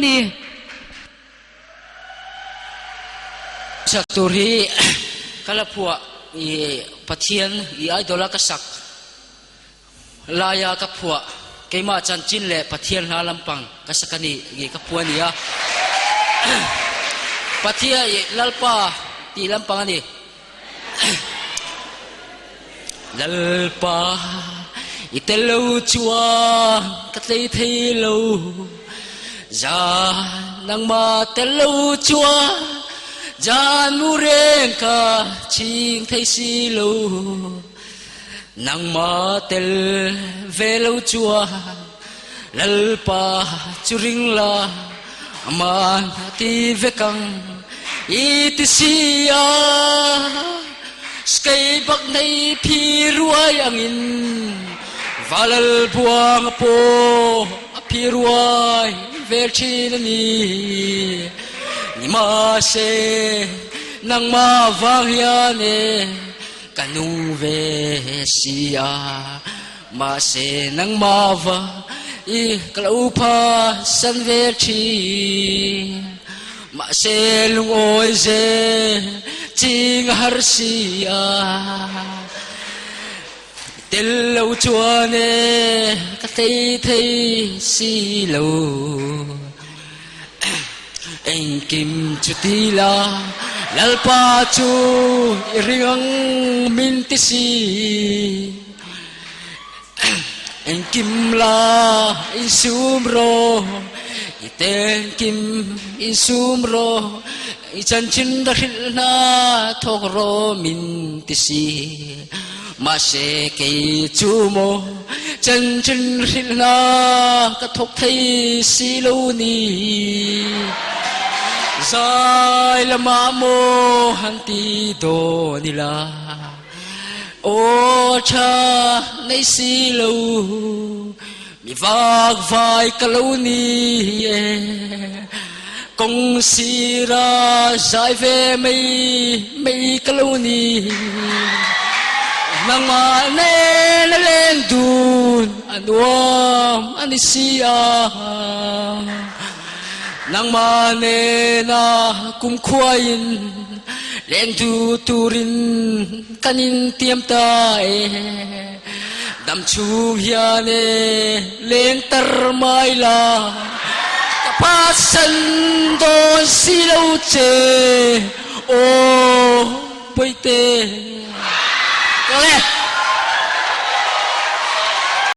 ni Saturi kalapua I pathian I idola kasak laya kapua keima chan chin le pathian la lampang kasakani gi kapua ni ya pathia lalpa ti lampang ani lalpa itelo chua katlei thei lo za nang ma telo chua jan mureng ka ching thei si lo nang ma tel velo chua lalpa churing la man ti vekang iti sia skai bak nei phi ruai angin valal buang po phi ruai vel chin ni ni ma se nang ma wang ya ne kanu ve sia ma se nang ma va I kalau pa san vel chi ma se lung oi se ching har sia tel lo chuane ka thei thei si lo anh kim chu ti la lalpa chu riang min ti si anh kim la in sum ro iten kim in sum ro I chan chin da hil na thok ro min ti si ma se ke chu mo chan chin hil na ka thok thei si lo ni zai la ma mo han ti do ni la ô cha nay si lâu mi vác vai cả lâu ni công si ra giải về mây mây cả lâu ni nang ma ne lên đun anh uam anh si nang ma ne na kum khuain lên tu turin kanin tiêm tai đam chung hiane lên tar mai la kapasan don silau che o poite kale